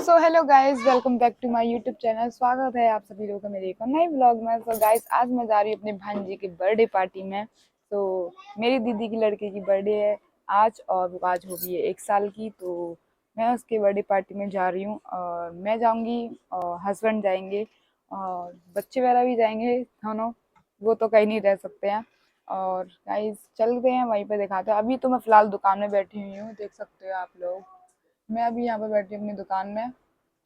So hello guys, welcome back to my YouTube channel. स्वागत है आप सभी लोगों का मेरे एक और नए ब्लॉग में। सो गाइस, आज मैं जा रही हूँ अपने भांजी की बर्थडे पार्टी में। तो मेरी दीदी की लड़के की बर्थडे है आज, और वो आज हो गई है 1 साल की। तो मैं उसके बर्थडे पार्टी में जा रही हूँ, और मैं जाऊँगी और हस्बैंड जाएंगे और बच्चे वगैरह भी जाएंगे दोनों। वो तो कहीं नहीं रह सकते हैं। और गाइस चलते हैं, वहीं पे दिखाते हैं। अभी तो मैं फ़िलहाल दुकान में बैठी हुई हूँ, देख सकते हो आप लोग। मैं अभी यहाँ पे बैठी हूँ अपनी दुकान में।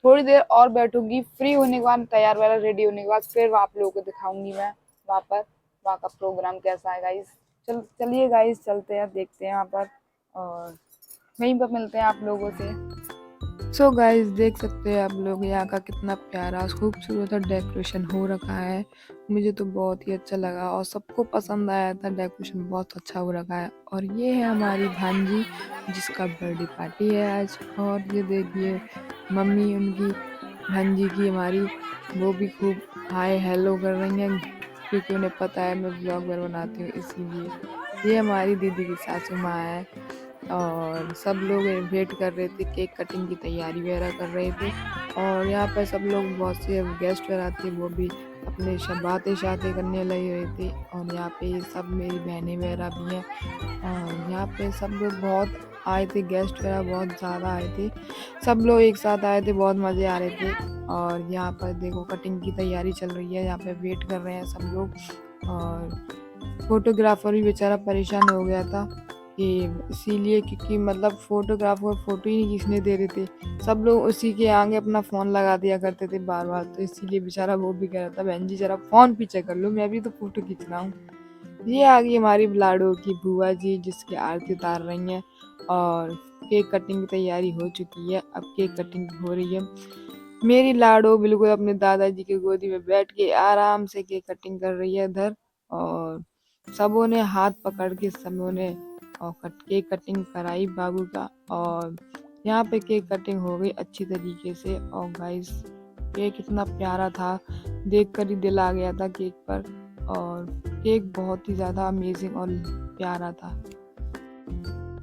थोड़ी देर और बैठूंगी, फ्री होने के बाद, तैयार वगैरह रेडी होने के बाद फिर आप लोगों को दिखाऊंगी मैं वहाँ पर, वहाँ का प्रोग्राम कैसा है गाइस। चलिए गाइस, चलते हैं, देखते हैं वहाँ पर, और वहीं पर मिलते हैं आप लोगों से। सो गाइस, देख सकते हैं आप लोग यहाँ का कितना प्यारा खूबसूरत डेकोरेशन हो रखा है। मुझे तो बहुत ही अच्छा लगा और सबको पसंद आया था। डेकोरेशन बहुत अच्छा हो रखा है। और ये है हमारी भांजी, जिसका बर्थडे पार्टी है आज। और ये देखिए मम्मी उनकी भांजी की हमारी, वो भी खूब हाय हेलो कर रही हैं, क्योंकि उन्हें पता है मैं ब्लॉग बनाती हूँ, इसीलिए। ये हमारी दीदी की सासू माँ है। और सब लोग वेट कर रहे थे, केक कटिंग की तैयारी वगैरह कर रहे थे। और यहाँ पर सब लोग, बहुत से गेस्ट वगैरह थे, वो भी अपने बातें शातें करने लगे हुए थे। और यहाँ पे सब मेरी बहनें वगैरह भी हैं। और यहाँ पे सब लोग बहुत आए थे, गेस्ट वगैरह बहुत ज़्यादा आए थे। सब लोग एक साथ आए थे, बहुत मज़े आ रहे थे। और यहाँ पर देखो कटिंग की तैयारी चल रही है, यहाँ पे वेट कर रहे हैं सब लोग। और फोटोग्राफर भी बेचारा परेशान हो गया था कि इसीलिए, क्योंकि मतलब फोटोग्राफर फोटो ही नहीं खींचने दे रहे थे। सब लोग उसी के आगे अपना फ़ोन लगा दिया करते थे बार बार, तो इसीलिए बेचारा वो भी कह रहा था, बहन जी जरा फ़ोन पीछे कर लो, मैं भी तो फ़ोटो खींच रहा हूँ। ये आ गई हमारी लाडो की बुआ जी, जिसकी आरती उतार रही हैं। और केक कटिंग की तैयारी हो चुकी है, अब केक कटिंग हो रही है। मेरी लाडो बिल्कुल अपने दादाजी की गोदी में बैठ के आराम से केक कटिंग कर रही है इधर। और सबों ने हाथ पकड़ के सबों ने और केक कटिंग कराई बाबू का। और यहाँ पे केक कटिंग हो गई अच्छी तरीके से। और गाइस, केक कितना प्यारा था, देखकर ही दिल आ गया था केक पर। और केक बहुत ही ज़्यादा अमेजिंग और प्यारा था।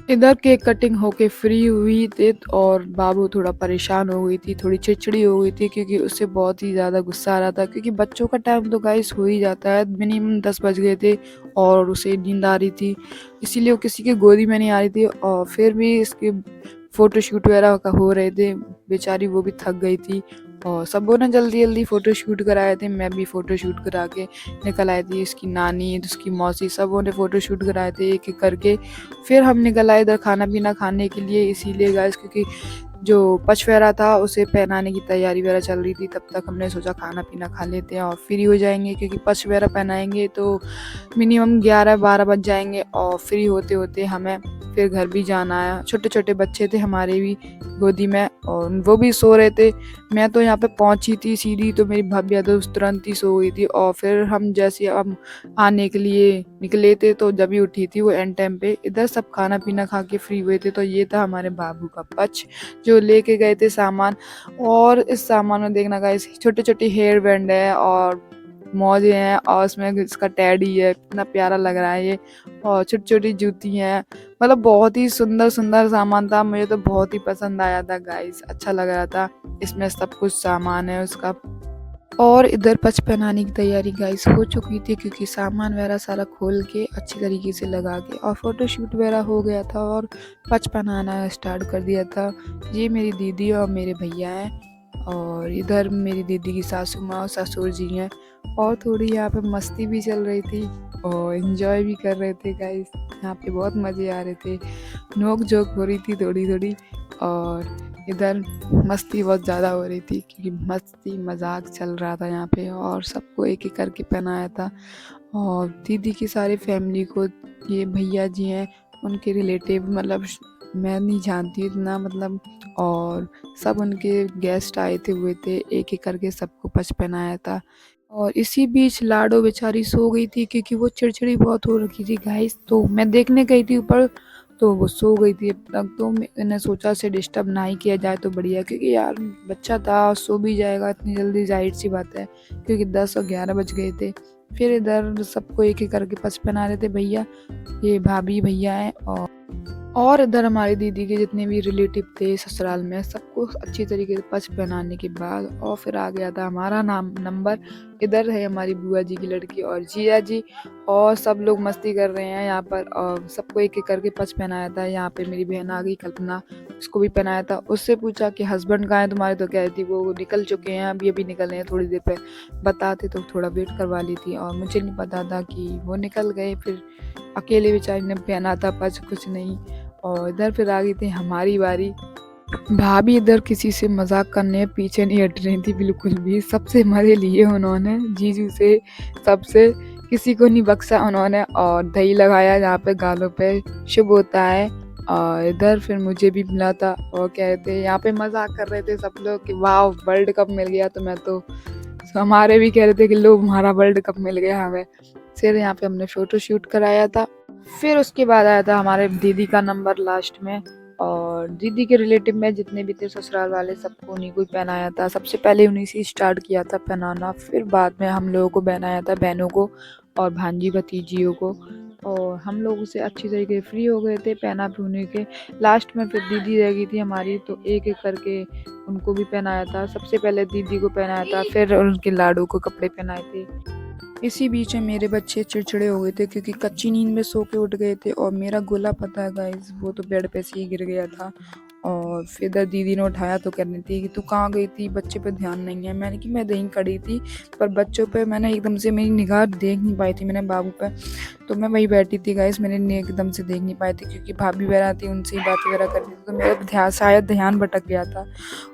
इधर केक कटिंग होके फ्री हुई थी, और बाबू थोड़ा परेशान हो गई थी, थोड़ी चिड़चिड़ी हो गई थी, क्योंकि उससे बहुत ही ज़्यादा गुस्सा आ रहा था। क्योंकि बच्चों का टाइम तो गाइस हो ही जाता है, मिनिमम 10 बज गए थे और उसे नींद आ रही थी, इसीलिए वो किसी की गोदी में नहीं आ रही थी। और फिर भी इसके फ़ोटोशूट वगैरह का हो रहे थे, बेचारी वो भी थक गई थी। और सबों ने जल्दी जल्दी फ़ोटोशूट कराए थे, मैं भी फ़ोटोशूट करा के निकल आई थी। इसकी नानी, उसकी मौसी, सबों ने फ़ोटोशूट कराए थे एक एक करके। फिर हम निकल आए इधर खाना पीना खाने के लिए, इसीलिए गाइस, क्योंकि जो पचफेरा था उसे पहनाने की तैयारी वगैरह चल रही थी। तब तक हमने सोचा खाना पीना खा लेते हैं और फ्री हो जाएंगे, क्योंकि पचफेरा पहनाएंगे तो मिनिमम 11-12 बज जाएंगे। और फ्री होते होते हमें फिर घर भी जाना है। छोटे छोटे बच्चे थे हमारे भी गोदी में, और वो भी सो रहे थे। मैं तो यहाँ पे पहुँची थी सीधी, तो मेरी भाभी तो तुरंत ही सो गई थी। और फिर हम जैसे हम आने के लिए निकले थे, तो जब ही उठी थी वो एंड टाइम पे। इधर सब खाना पीना खा के फ्री हुए थे। तो ये था हमारे बाबू का पच, जो लेके गए थे सामान। और इस सामान में देखना गाइस, छोटे छोटे हेयर बैंड है और मोजे हैं, और उसमें इसका टैडी है, कितना प्यारा लग रहा है ये। और छोटी छोटी जूती हैं, मतलब बहुत ही सुंदर सुंदर सामान था। मुझे तो बहुत ही पसंद आया था गाइस, अच्छा लग रहा था। इसमें सब कुछ सामान है उसका। और इधर पच पहनाने की तैयारी गाइस हो चुकी थी, क्योंकि सामान वगैरह सारा खोल के अच्छी तरीके से लगा के और फोटोशूट वगैरह हो गया था, और पच पहनाना स्टार्ट कर दिया था। ये मेरी दीदी और मेरे भैया हैं। और इधर मेरी दीदी की सासू माँ और ससुर जी हैं। और थोड़ी यहाँ पे मस्ती भी चल रही थी और एंजॉय भी कर रहे थे गाइस। यहाँ पे बहुत मज़े आ रहे थे, नोक झोंक हो रही थी थोड़ी थोड़ी। और इधर मस्ती बहुत ज़्यादा हो रही थी, क्योंकि मस्ती मजाक चल रहा था यहाँ पे। और सबको एक एक करके पहनाया था। और दीदी की सारी फैमिली को, ये भैया जी हैं उनके रिलेटिव, मतलब मैं नहीं जानती इतना, मतलब। और सब उनके गेस्ट आए थे हुए थे, एक एक करके सबको पच पहनाया था। और इसी बीच लाडो बेचारी सो गई थी, क्योंकि वो चिड़चिड़ी बहुत हो रखी थी गाइस। तो मैं देखने गई थी ऊपर, तो वो सो गई थी अब तक। तो मैंने सोचा से डिस्टर्ब ना ही किया जाए तो बढ़िया, क्योंकि यार बच्चा था, सो भी जाएगा इतनी जल्दी, जाहिर सी बात है, क्योंकि 10 और 11 बज गए थे। फिर इधर सबको एक एक करके पच पहना रहे थे भैया, ये भाभी भैया हैं। और इधर हमारी दीदी के जितने भी रिलेटिव थे ससुराल में, सबको अच्छी तरीके से पछ पहनाने के बाद और फिर आ गया था हमारा नंबर। इधर है हमारी बुआ जी की लड़की और जीजा जी, और सब लोग मस्ती कर रहे हैं यहाँ पर, और सबको एक एक करके पछ पहनाया था। यहाँ पे मेरी बहन आ गई कल्पना, उसको भी पहनाया था। उससे पूछा कि हस्बैंड कहाँ हैं तुम्हारे, तो कह रही थी वो निकल चुके हैं, अभी अभी निकल रहे हैं, थोड़ी देर पे बताते तो थोड़ा वेट करवा ली थी। और मुझे नहीं पता था कि वो निकल गए, फिर अकेले बेचारी ने पहना था पछ, कुछ नहीं। और इधर फिर आ गई थी हमारी बारी। भाभी इधर किसी से मजाक करने पीछे नहीं हट रही थी बिल्कुल भी, सबसे मजे लिए उन्होंने, जीजू से, सबसे, किसी को नहीं बख्शा उन्होंने। और दही लगाया जहाँ पे गालों पे शुभ होता है। और इधर फिर मुझे भी मिला था, और कह रहे थे यहाँ पे मजाक कर रहे थे सब लोग कि वाह वर्ल्ड कप मिल गया। तो मैं तो, हमारे भी कह रहे थे कि लो हमारा वर्ल्ड कप मिल गया हमें। फिर यहाँ पे हमने फोटो शूट कराया था। फिर उसके बाद आया था हमारे दीदी का नंबर लास्ट में, और दीदी के रिलेटिव में जितने भी थे ससुराल वाले, सबको उन्हीं को ही पहनाया था। सबसे पहले उन्हीं से स्टार्ट किया था पहनाना, फिर बाद में हम लोगों को पहनाया था, बहनों को और भांजी भतीजियों को। और हम लोग उसे अच्छी तरीके से फ्री हो गए थे पहना पुहने के। लास्ट में फिर दीदी रह गई थी हमारी, तो एक एक करके उनको भी पहनाया था। सबसे पहले दीदी को पहनाया था, फिर उनके लाडू को कपड़े पहनाए थे। इसी बीच में मेरे बच्चे चिड़चिड़े हो गए थे क्योंकि कच्ची नींद में सो के उठ गए थे, और मेरा गोला पता है गाइस, वो तो बेड पे से ही गिर गया था। और फिर इधर दीदी ने उठाया तो कहने थी कि तू कहाँ गई थी, बच्चे पे ध्यान नहीं है। मैंने कि मैं यहीं खड़ी थी, पर बच्चों पे मैंने एकदम से, मेरी निगाह देख नहीं पाई थी मैंने बाबू पे, तो मैं वहीं बैठी थी गाइस, मैंने एकदम से देख नहीं पाई थी क्योंकि भाभी वगैरह थी, उनसे ही बात वगैरह कर रही थी, तो मेरा ध्यान, शायद ध्यान भटक गया था।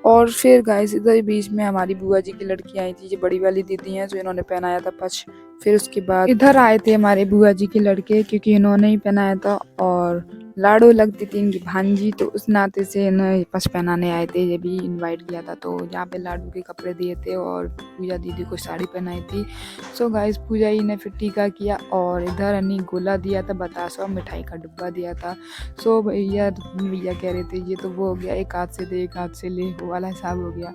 और फिर गाइस इधर बीच में हमारी बुआ जी की लड़की आई थी, जो बड़ी वाली दीदी हैं, जो इन्होंने पहनाया था पछ। फिर उसके बाद इधर आए थे हमारे बुआ जी के लड़के, क्योंकि इन्होंने ही पहनाया था, और लाडो लगती थी इनकी भांजी, तो उस नाते से इन्हें पछ पहनाने आए थे, ये भी इनवाइट किया था। तो यहाँ पे लाडू के कपड़े दिए थे और पूजा दीदी को साड़ी पहनाई थी। सो गाइस पूजा ही ने फिर टीका किया, और इधर अन्नी गोला दिया था, बतासा और मिठाई का डिब्बा दिया था। सो भैया कह रहे थे ये तो वो हो गया, एक हाथ से दे एक हाथ से ले, वो वाला हिसाब हो गया।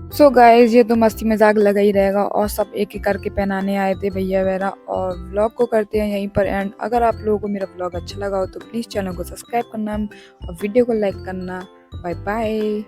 सो गाइस ये तो मस्ती मजाक लगा ही रहेगा, और सब एक एक करके पहनाने आए थे भैया वगैरह। और व्लॉग को करते हैं यहीं पर एंड। अगर आप लोगों को मेरा व्लॉग अच्छा लगा हो तो प्लीज़ चैनल को सब्सक्राइब करना और वीडियो को लाइक करना। Bye bye.